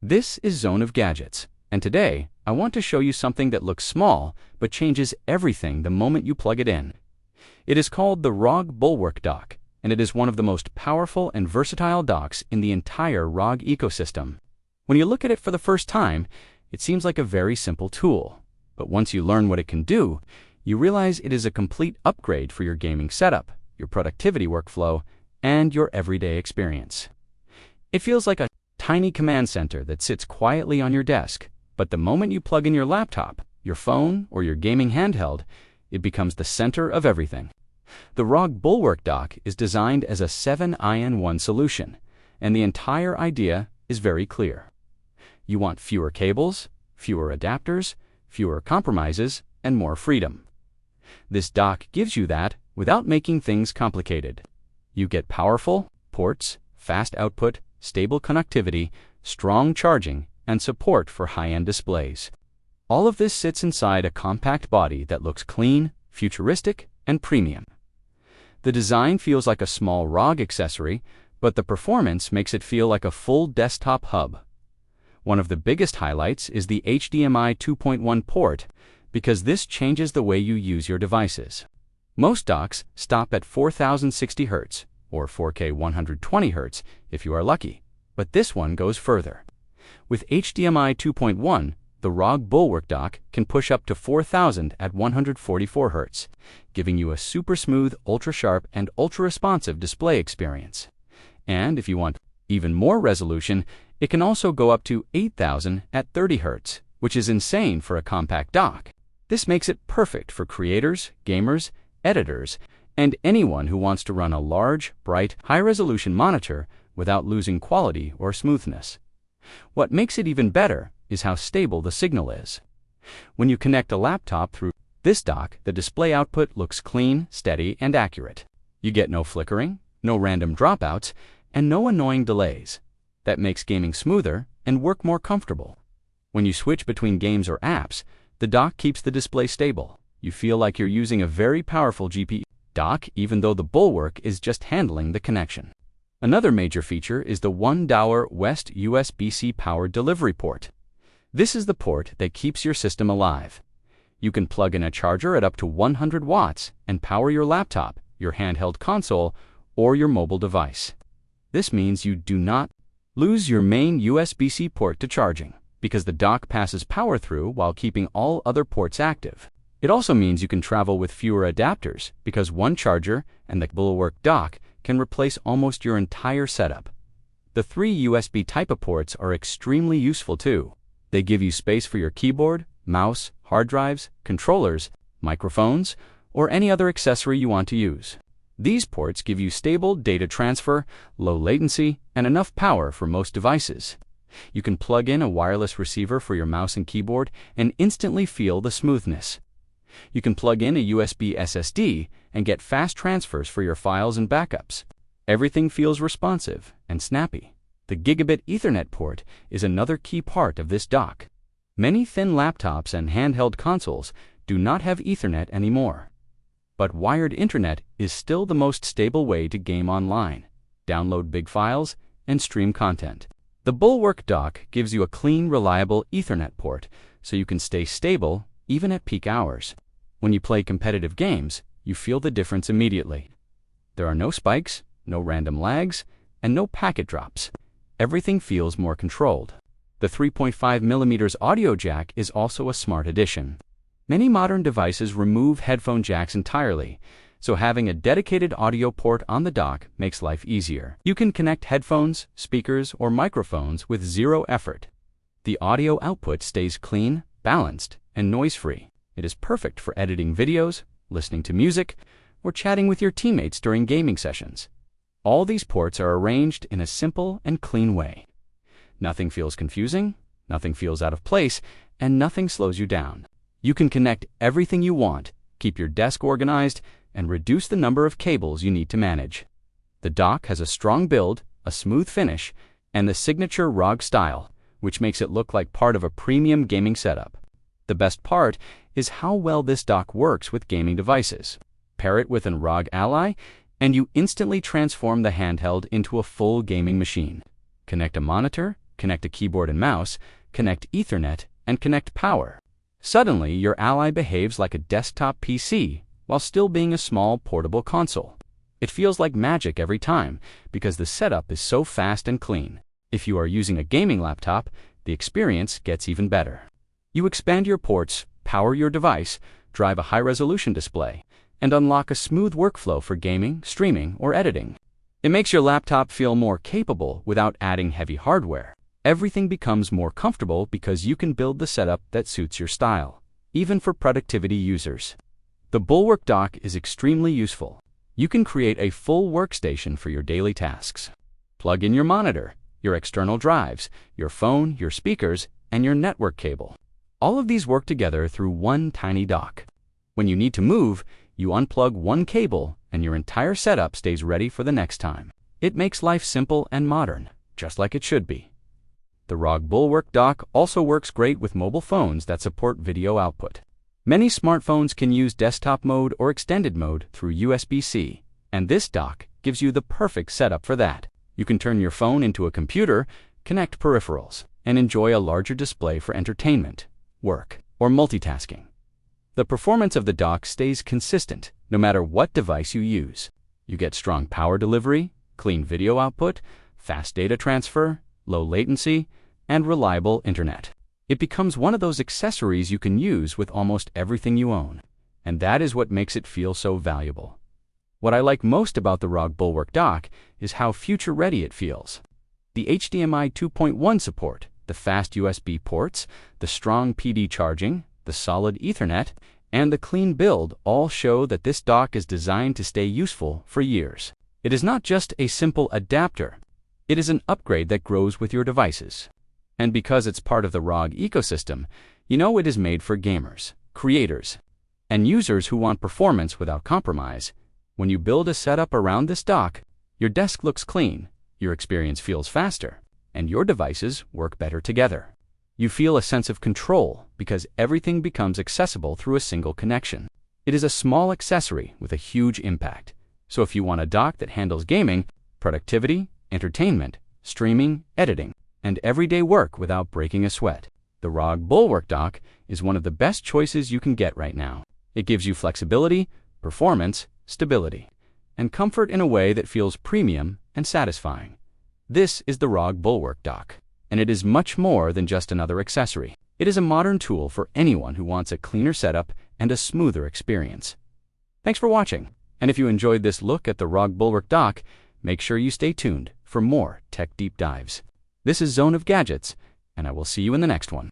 This is Zone of Gadgets, and today I want to show you something that looks small but changes everything the moment you plug it in. It is called the ROG Bulwark Dock, and it is one of the most powerful and versatile docks in the entire ROG ecosystem. When you look at it for the first time, it seems like a very simple tool, but once you learn what it can do, you realize it is a complete upgrade for your gaming setup, your productivity workflow, and your everyday experience. It feels like a tiny command center that sits quietly on your desk, but the moment you plug in your laptop, your phone, or your gaming handheld, it becomes the center of everything. The ROG Bulwark Dock is designed as a 7-in-1 solution, and the entire idea is very clear. You want fewer cables, fewer adapters, fewer compromises, and more freedom. This dock gives you that without making things complicated. You get powerful ports, fast output, stable connectivity, strong charging, and support for high-end displays. All of this sits inside a compact body that looks clean, futuristic, and premium. The design feels like a small ROG accessory, but the performance makes it feel like a full desktop hub. One of the biggest highlights is the HDMI 2.1 port, because this changes the way you use your devices. Most docks stop at 4060 Hz, or 4K 120 Hz if you are lucky, but this one goes further. With HDMI 2.1, the ROG Bulwark Dock can push up to 4000 at 144 Hz, giving you a super smooth, ultra-sharp, and ultra-responsive display experience. And if you want even more resolution, it can also go up to 8000 at 30 Hz, which is insane for a compact dock. This makes it perfect for creators, gamers, editors, and anyone who wants to run a large, bright, high-resolution monitor without losing quality or smoothness. What makes it even better is how stable the signal is. When you connect a laptop through this dock, the display output looks clean, steady, and accurate. You get no flickering, no random dropouts, and no annoying delays. That makes gaming smoother and work more comfortable. When you switch between games or apps, the dock keeps the display stable. You feel like you're using a very powerful GPU dock, even though the Bulwark is just handling the connection. Another major feature is the 1 West USB-C power delivery port. This is the port that keeps your system alive. You can plug in a charger at up to 100 watts and power your laptop, your handheld console, or your mobile device. This means you do not lose your main USB-C port to charging, because the dock passes power through while keeping all other ports active. It also means you can travel with fewer adapters, because one charger and the Bulwark Dock can replace almost your entire setup. The 3 USB Type-A ports are extremely useful too. They give you space for your keyboard, mouse, hard drives, controllers, microphones, or any other accessory you want to use. These ports give you stable data transfer, low latency, and enough power for most devices. You can plug in a wireless receiver for your mouse and keyboard and instantly feel the smoothness. You can plug in a USB SSD and get fast transfers for your files and backups. Everything feels responsive and snappy. The Gigabit Ethernet port is another key part of this dock. Many thin laptops and handheld consoles do not have Ethernet anymore. But wired internet is still the most stable way to game online, download big files, and stream content. The Bulwark Dock gives you a clean, reliable Ethernet port, so you can stay stable even at peak hours. When you play competitive games, you feel the difference immediately. There are no spikes, no random lags, and no packet drops. Everything feels more controlled. The 3.5mm audio jack is also a smart addition. Many modern devices remove headphone jacks entirely, so having a dedicated audio port on the dock makes life easier. You can connect headphones, speakers, or microphones with zero effort. The audio output stays clean, balanced, and noise-free. It is perfect for editing videos, listening to music, or chatting with your teammates during gaming sessions. All these ports are arranged in a simple and clean way. Nothing feels confusing, nothing feels out of place, and nothing slows you down. You can connect everything you want, keep your desk organized, and reduce the number of cables you need to manage. The dock has a strong build, a smooth finish, and the signature ROG style, which makes it look like part of a premium gaming setup. The best part is how well this dock works with gaming devices. Pair it with an ROG Ally, and you instantly transform the handheld into a full gaming machine. Connect a monitor, connect a keyboard and mouse, connect Ethernet, and connect power. Suddenly, your Ally behaves like a desktop PC while still being a small portable console. It feels like magic every time because the setup is so fast and clean. If you are using a gaming laptop, the experience gets even better. You expand your ports, power your device, drive a high-resolution display, and unlock a smooth workflow for gaming, streaming, or editing. It makes your laptop feel more capable without adding heavy hardware. Everything becomes more comfortable because you can build the setup that suits your style, even for productivity users. The Bulwark Dock is extremely useful. You can create a full workstation for your daily tasks. Plug in your monitor, your external drives, your phone, your speakers, and your network cable. All of these work together through one tiny dock. When you need to move, you unplug one cable and your entire setup stays ready for the next time. It makes life simple and modern, just like it should be. The ROG Bulwark Dock also works great with mobile phones that support video output. Many smartphones can use desktop mode or extended mode through USB-C, and this dock gives you the perfect setup for that. You can turn your phone into a computer, connect peripherals, and enjoy a larger display for entertainment, work, or multitasking. The performance of the dock stays consistent no matter what device you use. You get strong power delivery, clean video output, fast data transfer, low latency, and reliable internet. It becomes one of those accessories you can use with almost everything you own, and that is what makes it feel so valuable. What I like most about the ROG Bulwark Dock is how future-ready it feels. The HDMI 2.1 support, the fast USB ports, the strong PD charging, the solid Ethernet, and the clean build all show that this dock is designed to stay useful for years. It is not just a simple adapter. It is an upgrade that grows with your devices. And because it's part of the ROG ecosystem, you know it is made for gamers, creators, and users who want performance without compromise. When you build a setup around this dock, your desk looks clean, your experience feels faster, and your devices work better together. You feel a sense of control because everything becomes accessible through a single connection. It is a small accessory with a huge impact. So if you want a dock that handles gaming, productivity, entertainment, streaming, editing, and everyday work without breaking a sweat, the ROG Bulwark Dock is one of the best choices you can get right now. It gives you flexibility, performance, stability, and comfort in a way that feels premium and satisfying. This is the ROG Bulwark Dock, and it is much more than just another accessory. It is a modern tool for anyone who wants a cleaner setup and a smoother experience. Thanks for watching, and if you enjoyed this look at the ROG Bulwark Dock, make sure you stay tuned for more tech deep dives. This is Zone of Gadgets, and I will see you in the next one.